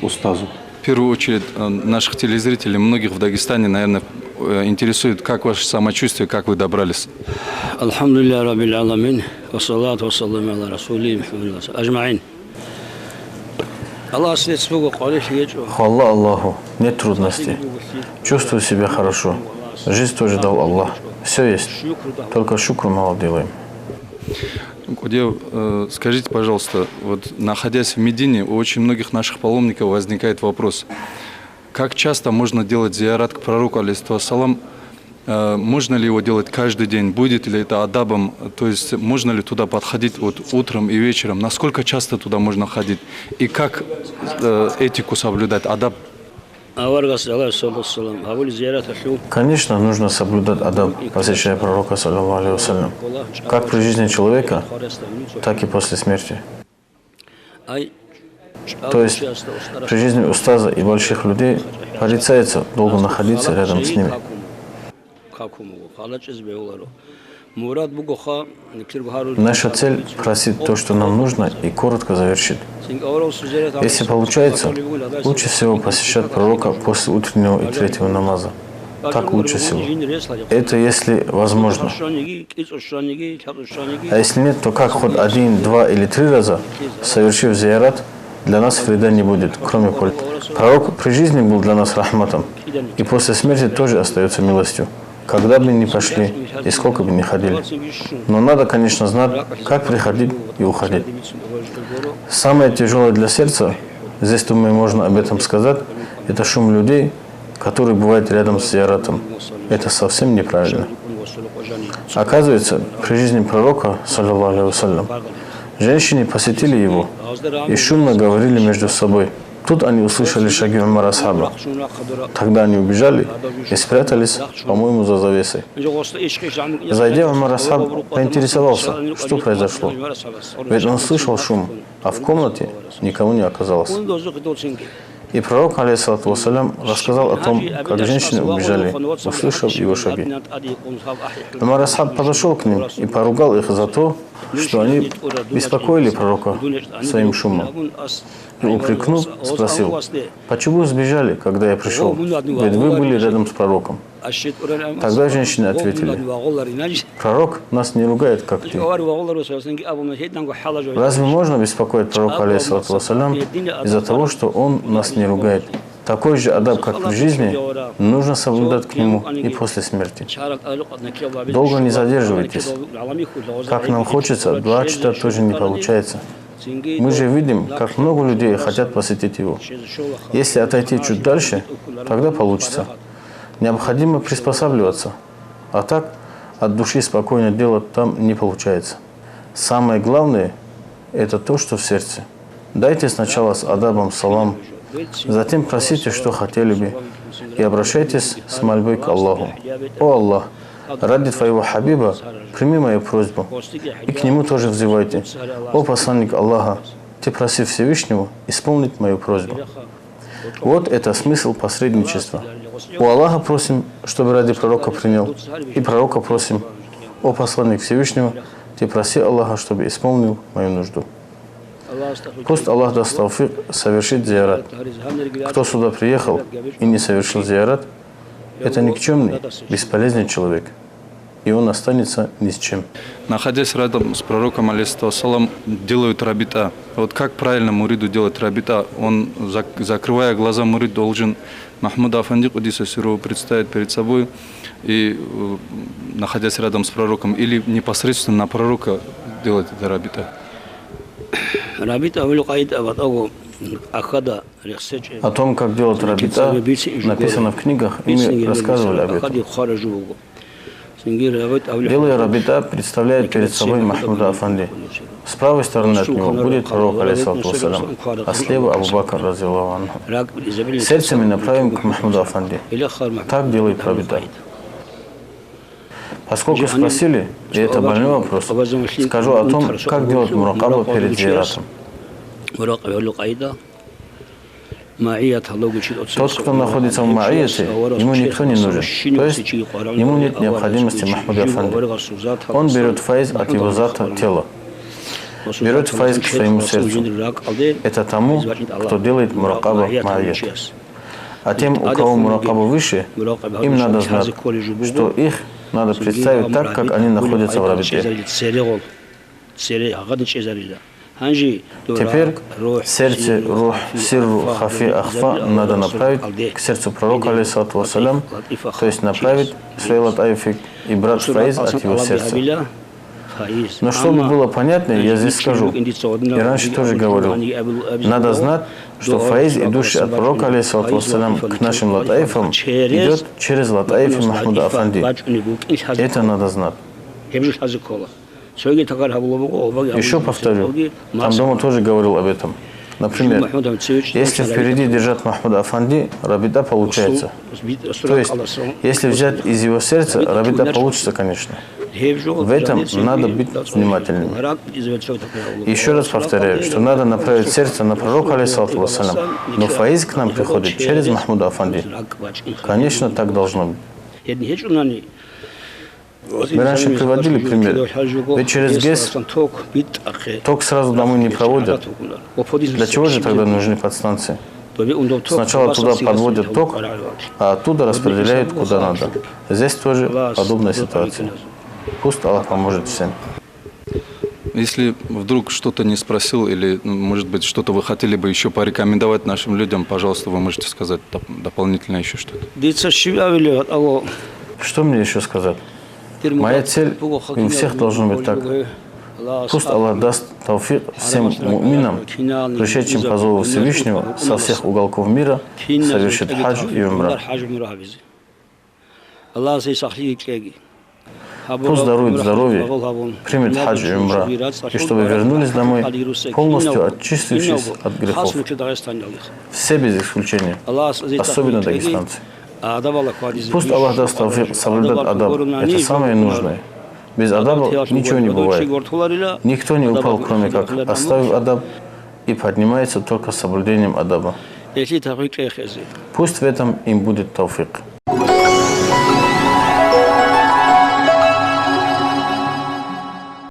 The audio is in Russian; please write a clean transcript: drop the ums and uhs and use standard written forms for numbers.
Устазу. В первую очередь наших телезрителей, многих в Дагестане, наверное, интересует, как ваше самочувствие, как вы добрались. Алхамдулилля Раббил Аламин, вассалату вассаламу аля расули Мухаммад ажмаин. Хвала Аллаху, нет трудностей. Чувствую себя хорошо. Жизнь тоже дал Аллах. Все есть. Только шукр мало делаем. Кудев, скажите, пожалуйста, вот находясь в Медине, у очень многих наших паломников возникает вопрос, как часто можно делать зиярат к пророку, алейхиссалам, можно ли его делать каждый день, будет ли это адабом, то есть можно ли туда подходить вот утром и вечером, насколько часто туда можно ходить, и как этику соблюдать, адаб? Конечно, нужно соблюдать адаб, посещая пророка, саллаллаху алейхи вассалям, как при жизни человека, так и после смерти. То есть при жизни устаза и больших людей порицается долго находиться рядом с ними. Наша цель – просить то, что нам нужно, и коротко завершить. Если получается, лучше всего посещать пророка после утреннего и третьего намаза. Так лучше всего. Это если возможно. А если нет, то как хоть 1, 2 или 3 раза, совершив зиярат, для нас вреда не будет, кроме пользы. Пророк при жизни был для нас рахматом, и после смерти тоже остается милостью. Когда бы ни пошли и сколько бы ни ходили. Но надо, конечно, знать, как приходить и уходить. Самое тяжелое для сердца, здесь, думаю, можно об этом сказать, это шум людей, который бывает рядом с зияратом. Это совсем неправильно. Оказывается, при жизни пророка, саллаллаху алейхи вассалям, женщины посетили его и шумно говорили между собой. Тут они услышали шаги Умара асхаба. Тогда они убежали и спрятались, по-моему, за завесой. Зайдя, Умар асхаб поинтересовался, что произошло. Ведь он слышал шум, а в комнате никого не оказалось. И пророк, алейхиссалату вассалям, рассказал о том, как женщины убежали, услышав его шаги. Умар асхаб подошел к ним и поругал их за то, что они беспокоили пророка своим шумом. И упрекнув, спросил, почему сбежали, когда я пришел? Ведь вы были рядом с пророком. Тогда женщины ответили, пророк нас не ругает, как ты. Разве можно беспокоить пророка, алейхиссалату вассалям, из-за того, что он нас не ругает? Такой же адаб, как при жизни, нужно соблюдать к нему и после смерти. Долго не задерживайтесь. Как нам хочется, дуа читать тоже не получается. Мы же видим, как много людей хотят посетить его. Если отойти чуть дальше, тогда получится. Необходимо приспосабливаться. А так, от души спокойно делать там не получается. Самое главное – это то, что в сердце. Дайте сначала с адабом салам, затем просите, что хотели бы, и обращайтесь с мольбой к Аллаху. О Аллах! Ради Твоего Хабиба прими мою просьбу и к нему тоже взывайте. О посланник Аллаха, Ты проси Всевышнего исполнить мою просьбу. Вот это смысл посредничества. У Аллаха просим, чтобы ради пророка принял, и пророка просим, о посланник Всевышнего, Ты проси Аллаха, чтобы исполнил мою нужду. Пусть Аллах даст тауфик совершить зиярат. Кто сюда приехал и не совершил зиярат, это никчемный, бесполезный человек, и он останется ни с чем. Находясь рядом с пророком, алейхиссалам, делают рабита. Вот как правильно муриду делать рабита? Он, закрывая глаза, мурид должен Махмуда Афанди Кудиса Сирова представить перед собой и находясь рядом с пророком, или непосредственно на пророка делать это рабита? О том, как делать рабита, написано в книгах, и мы рассказывали об этом. Делая рабита, представляет перед собой Махмуда Афанди. С правой стороны от него будет пророк, алейхиссалату вассалям, а слева Абу Бакр, разъяллаху анху. Сердцем мы направим к Махмуду Афанди. Так делает рабита. Поскольку спросили, и это больной вопрос, скажу о том, как делать муракабу перед зияратом. Тот, кто находится в ма'ияте, ему никто не нужен. То есть, ему нет необходимости Махмуда Афанди. Он берет файз от его зата тела. берет файз к своему сердцу. Это тому, кто делает муракаба ма'ият. А тем, у кого муракаба выше, им надо знать, что их надо представить так, как они находятся в рабите. Теперь сердце, рух, сирру, хафи, ахфа надо направить к сердцу пророка, алейхиссалату вассалям, то есть направить свои латайфи и брать фаиз от его сердца. Но чтобы было понятно, я здесь скажу, и раньше тоже говорил, надо знать, что фаиз, идущий от пророка, алейхиссалату вассалям, к нашим латайфам, идет через латайфи Махмуда Афанди. Это надо знать. Еще повторю, там дома тоже говорил об этом. Например, если впереди держать Махмуда Афанди, рабита получается. То есть, если взять из его сердца, рабита получится, конечно. В этом надо быть внимательным. Еще раз повторяю, что надо направить сердце на пророка, алейхиссалату вассалям, но фаиз к нам приходит через Махмуда Афанди. Конечно, так должно быть. Мы раньше приводили пример. Ведь через ГЭС ток сразу домой не проводят. Для чего же тогда нужны подстанции? Сначала туда подводят ток, а оттуда распределяют куда надо. Здесь тоже подобная ситуация. Пусть Аллах поможет всем. Если вдруг что-то не спросил или, может быть, что-то вы хотели бы еще порекомендовать нашим людям, пожалуйста, вы можете сказать дополнительно еще что-то. Что мне еще сказать? Моя цель и у всех должно быть так. Пусть Аллах даст тауфик всем муминам, пришедшим по зову Всевышнего со всех уголков мира, совершит хадж и умра. Пусть дарует здоровье, примет хадж и умра, и чтобы вернулись домой, полностью очистившись от грехов. Все без исключения, особенно дагестанцы. Пусть Аллах даст тауфик соблюдать адаб. Это самое нужное. Без адаба ничего не бывает. Никто не упал, кроме как оставив адаб, и поднимается только с соблюдением адаба. Пусть в этом им будет тауфик.